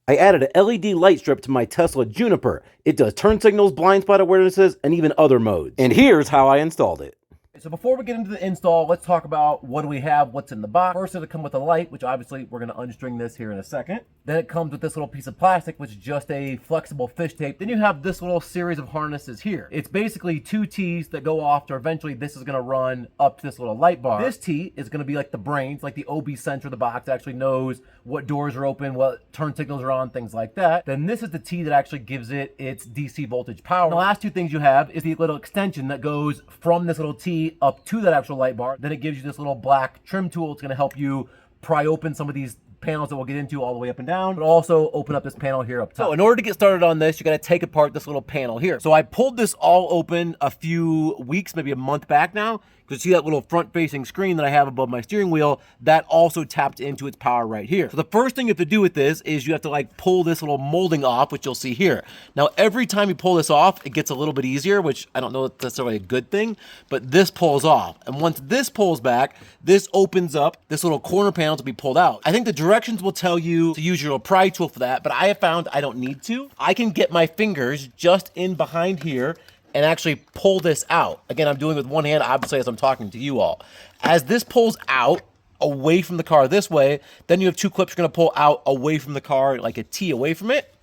I added an LED light strip to my Tesla Juniper. It does turn signals, blind spot awarenesses, and even other modes. And here's how I installed it. So before we get into the install, let's talk about what do we have, what's in the box. First, it'll come with a light, which obviously we're going to unstring this here in a second. Then it comes with this little piece of plastic, which is just a flexible fish tape. Then you have this little series of harnesses here. It's basically two T's that go off to eventually this is going to run up to this little light bar. This T is going to be like the brains, like the OB center of the box. It actually knows what doors are open, what turn signals are on, things like that. Then this is the T that actually gives it its DC voltage power. And the last two things you have is the little extension that goes from this little T up to that actual light bar. Then it gives you this little black trim tool. It's going to help you pry open some of these panels that we'll get into all the way up and down, but also open up this panel here up top. So in order to get started on this, you got to take apart this little panel here. So I pulled this all open a few weeks, maybe a month back now. You see that little front facing screen that I have above my steering wheel, that also tapped into its power right here. So the first thing you have to do with this is you have to like pull this little molding off, which you'll see here. Now, every time you pull this off, it gets a little bit easier, which I don't know if that's necessarily a good thing, but this pulls off. And once this pulls back, this opens up this little corner panel to be pulled out. I think the directions will tell you to use your little pry tool for that, but I have found I don't need to. I can get my fingers just in behind here and actually pull this out. Again, I'm doing it with one hand, obviously, as I'm talking to you all. As this pulls out away from the car this way, then you have two clips you're gonna pull out away from the car, like a T away from it.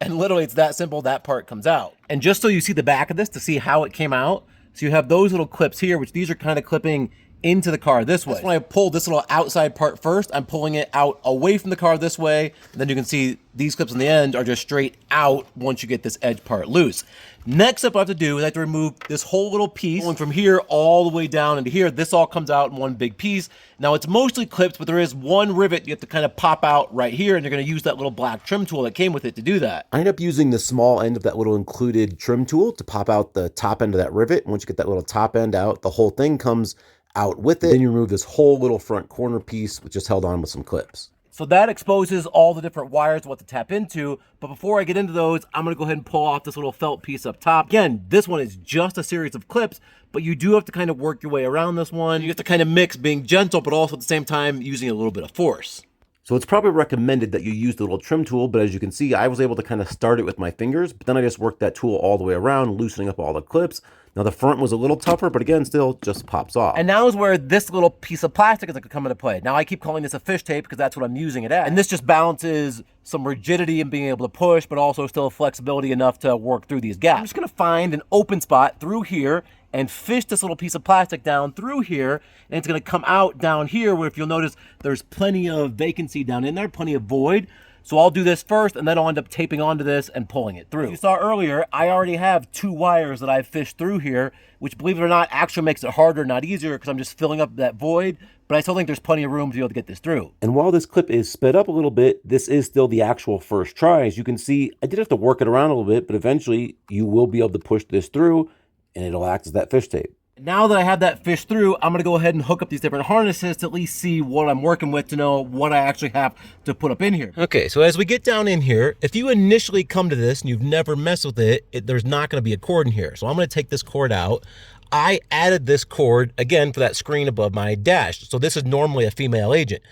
And literally, it's that simple, that part comes out. And just so you see the back of this to see how it came out, so you have those little clips here, which these are kind of clipping into the car this way. That's when I pull this little outside part first, I'm pulling it out away from the car this way. And then you can see these clips on the end are just straight out once you get this edge part loose. Next up I have to do is I have to remove this whole little piece going from here all the way down into here. This all comes out in one big piece. Now it's mostly clipped, but there is one rivet you have to kind of pop out right here, and you're going to use that little black trim tool that came with it to do that. I end up using the small end of that little included trim tool to pop out the top end of that rivet. And once you get that little top end out, the whole thing comes out with it. Then you remove this whole little front corner piece, which is held on with some clips. So that exposes all the different wires, what to tap into. But before I get into those, I'm gonna go ahead and pull off this little felt piece up top. Again, this one is just a series of clips, but you do have to kind of work your way around this one. You have to kind of mix being gentle, but also at the same time using a little bit of force. So it's probably recommended that you use the little trim tool, but as you can see, I was able to kind of start it with my fingers, but then I just worked that tool all the way around, loosening up all the clips. Now the front was a little tougher, but again, still just pops off. And now is where this little piece of plastic is going to come into play. Now I keep calling this a fish tape because that's what I'm using it as. And this just balances some rigidity and being able to push, but also still flexibility enough to work through these gaps. I'm just going to find an open spot through here and fish this little piece of plastic down through here, and it's going to come out down here where, if you'll notice, there's plenty of vacancy down in there, plenty of void. So I'll do this first, and then I'll end up taping onto this and pulling it through. As you saw earlier, I already have two wires that I've fished through here, which, believe it or not, actually makes it harder, not easier, because I'm just filling up that void, but I still think there's plenty of room to be able to get this through. And while this clip is sped up a little bit, this is still the actual first try. As you can see, I did have to work it around a little bit, but eventually you will be able to push this through, and it'll act as that fish tape. Now that I have that fish through, I'm going to go ahead and hook up these different harnesses to at least see what I'm working with, to know what I actually have to put up in here. Okay, so as we get down in here, if you initially come to this and you've never messed with it, there's not going to be a cord in here. So I'm going to take this cord out. I added this cord, again, for that screen above my dash. So this is normally a female agent.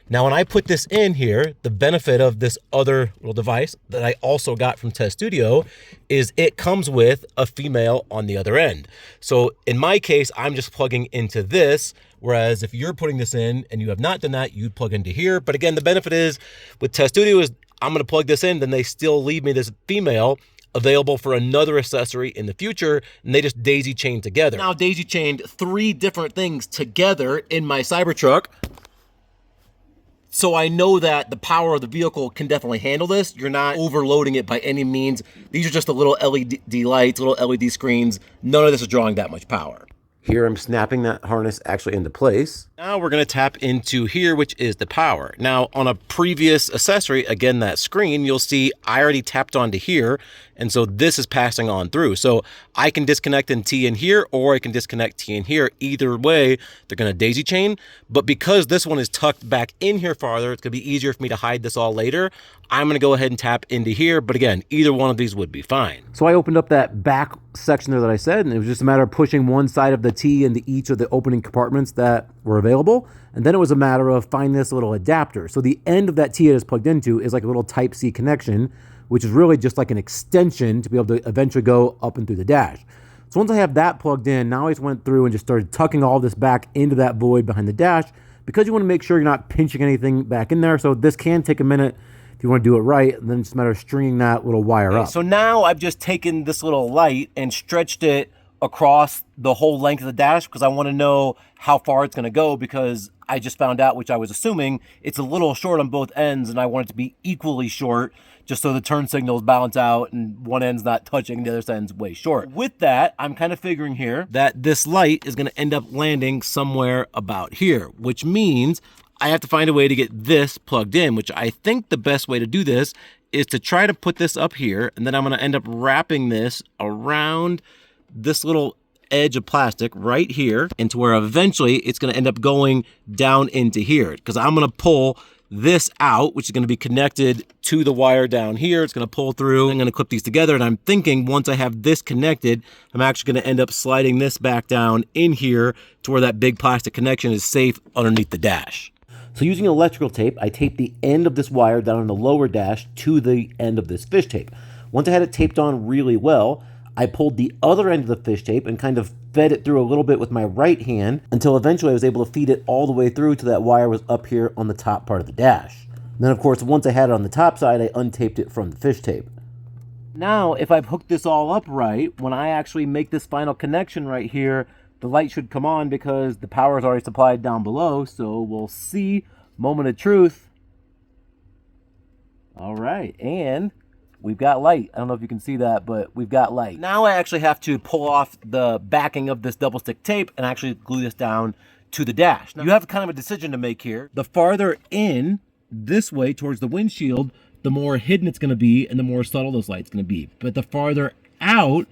Now, when I put this in here, the benefit of this other little device that I also got from Test Studio is it comes with a female on the other end. So in my case, I'm just plugging into this, whereas if you're putting this in and you have not done that, you'd plug into here. But again, the benefit is with Test Studio is I'm gonna plug this in, then they still leave me this female available for another accessory in the future, and they just daisy chain together. Now daisy chained 3 different things together in my Cybertruck. So I know that the power of the vehicle can definitely handle this. You're not overloading it by any means. These are just the little LED lights, little LED screens. None of this is drawing that much power. Here I'm snapping that harness actually into place. Now we're going to tap into here, which is the power. Now on a previous accessory, again, that screen, you'll see I already tapped onto here. And so this is passing on through. So I can disconnect in T in here, or I can disconnect T in here. Either way, they're going to daisy chain. But because this one is tucked back in here farther, it's going to be easier for me to hide this all later. I'm going to go ahead and tap into here. But again, either one of these would be fine. So I opened up that back section there that I said, and it was just a matter of pushing one side of the T into each of the opening compartments that were available. And then it was a matter of finding this little adapter. So the end of that T it is plugged into is like a little Type-C connection, which is really just like an extension to be able to eventually go up and through the dash. So once I have that plugged in, now I just went through and just started tucking all this back into that void behind the dash, because you want to make sure you're not pinching anything back in there. So this can take a minute if you want to do it right, and then it's just a matter of stringing that little wire up. So now I've just taken this little light and stretched it across the whole length of the dash, because I want to know how far it's going to go, because I just found out, which I was assuming, it's a little short on both ends, and I want it to be equally short, just so the turn signals balance out and one end's not touching, the other end's way short. With that, I'm kind of figuring here that this light is going to end up landing somewhere about here, which means I have to find a way to get this plugged in, which I think the best way to do this is to try to put this up here, and then I'm going to end up wrapping this around this little edge of plastic right here, into where eventually it's going to end up going down into here, because I'm going to pull this out, which is going to be connected to the wire down here. It's going to pull through. I'm going to clip these together, and I'm thinking once I have this connected, I'm actually going to end up sliding this back down in here to where that big plastic connection is safe underneath the dash. So using electrical tape, I taped the end of this wire down on the lower dash to the end of this fish tape. Once I had it taped on really well, I pulled the other end of the fish tape and kind of fed it through a little bit with my right hand until eventually I was able to feed it all the way through till that wire was up here on the top part of the dash. And then of course, once I had it on the top side, I untaped it from the fish tape. Now, if I've hooked this all up right, when I actually make this final connection right here, the light should come on because the power is already supplied down below. So we'll see. Moment of truth. All right, and we've got light. I don't know if you can see that, but we've got light. Now I actually have to pull off the backing of this double stick tape and actually glue this down to the dash. Now, you have kind of a decision to make here. The farther in this way towards the windshield, the more hidden it's going to be and the more subtle this light's going to be. But the farther out,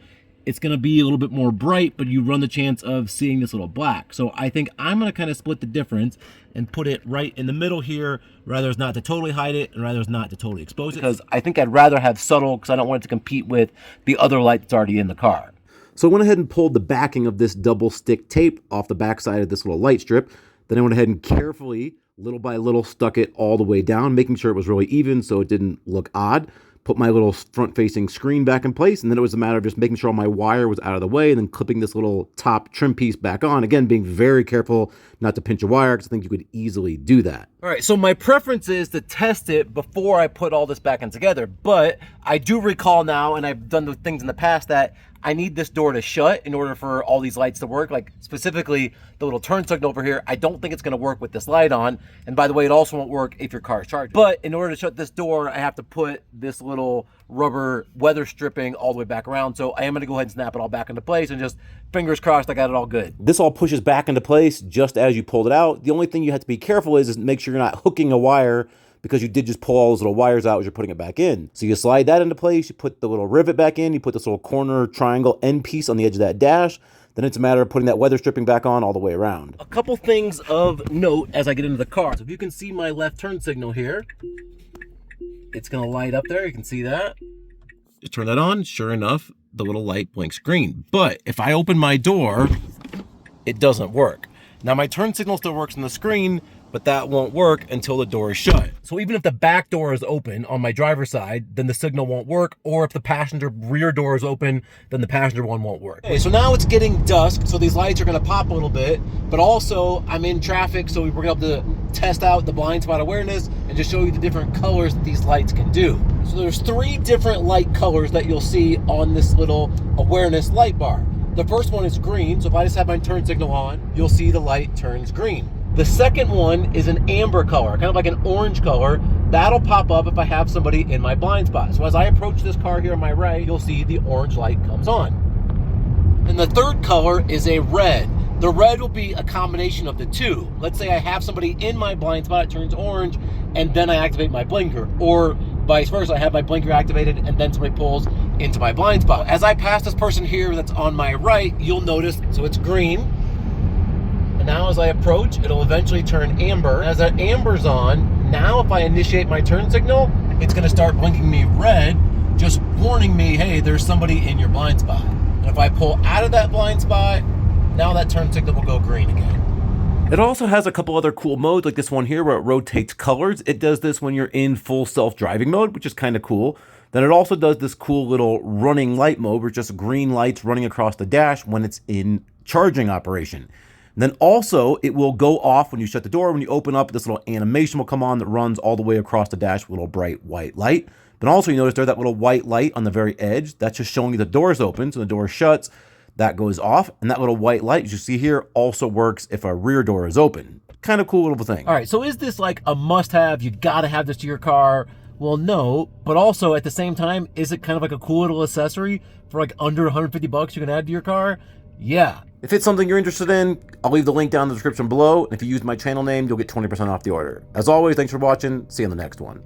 it's going to be a little bit more bright, but you run the chance of seeing this little black. So I think I'm going to kind of split the difference and put it right in the middle here, rather as not to totally hide it and rather as not to totally expose it. Because I think I'd rather have subtle, because I don't want it to compete with the other light that's already in the car. So I went ahead and pulled the backing of this double stick tape off the back side of this little light strip. Then I went ahead and carefully, little by little, stuck it all the way down, making sure it was really even so it didn't look odd. Put my little front-facing screen back in place, and then it was a matter of just making sure all my wire was out of the way and then clipping this little top trim piece back on. Again, being very careful not to pinch a wire, because I think you could easily do that. All right, so my preference is to test it before I put all this back in together, but I do recall now, and I've done the things in the past, that I need this door to shut in order for all these lights to work. Like specifically the little turn signal over here, I don't think it's going to work with this light on. And by the way, it also won't work if your car is charged. But in order to shut this door, I have to put this little rubber weather stripping all the way back around. So I am going to go ahead and snap it all back into place, and just fingers crossed I got it all good. This all pushes back into place just as you pulled it out. The only thing you have to be careful is make sure you're not hooking a wire, because you did just pull all those little wires out as you're putting it back in. So you slide that into place, you put the little rivet back in, you put this little corner triangle end piece on the edge of that dash, then it's a matter of putting that weather stripping back on all the way around. A couple things of note as I get into the car. So if you can see my left turn signal here, it's gonna light up there, you can see that. Just turn that on, sure enough, the little light blinks green. But if I open my door, it doesn't work. Now my turn signal still works on the screen, but that won't work until the door is shut. So even if the back door is open on my driver's side, then the signal won't work, or if the passenger rear door is open, then the passenger one won't work. Okay, so now it's getting dusk, so these lights are gonna pop a little bit, but also I'm in traffic, so we're gonna be able to test out the blind spot awareness and just show you the different colors that these lights can do. So there's 3 different light colors that you'll see on this little awareness light bar. The first one is green, so if I just have my turn signal on, you'll see the light turns green. The second one is an amber color, kind of like an orange color. That'll pop up if I have somebody in my blind spot. So as I approach this car here on my right, you'll see the orange light comes on. And the third color is a red. The red will be a combination of the two. Let's say I have somebody in my blind spot, it turns orange, and then I activate my blinker. Or vice versa, I have my blinker activated and then somebody pulls into my blind spot. As I pass this person here that's on my right, you'll notice, so it's green. And now as I approach, it'll eventually turn amber. As that amber's on, now if I initiate my turn signal, it's gonna start blinking me red, just warning me, hey, there's somebody in your blind spot. if I pull out of that blind spot, now that turn signal will go green again. It also has a couple other cool modes, like this one here where it rotates colors. It does this when you're in full self-driving mode, which is kind of cool. Then it also does this cool little running light mode where it's just green lights running across the dash when it's in charging operation. And then also it will go off when you shut the door. When you open up, this little animation will come on that runs all the way across the dash with a little bright white light. But also you notice there's that little white light on the very edge. That's just showing you the door's open. So the door shuts, that goes off. And that little white light, as you see here, also works if a rear door is open. Kind of cool little thing. All right, so is this like a must-have? You got to have this to your car? Well, no, but also at the same time, is it kind of like a cool little accessory for like under 150 bucks you can add to your car? Yeah. If it's something you're interested in, I'll leave the link down in the description below. And if you use my channel name, you'll get 20% off the order. As always, thanks for watching. See you in the next one.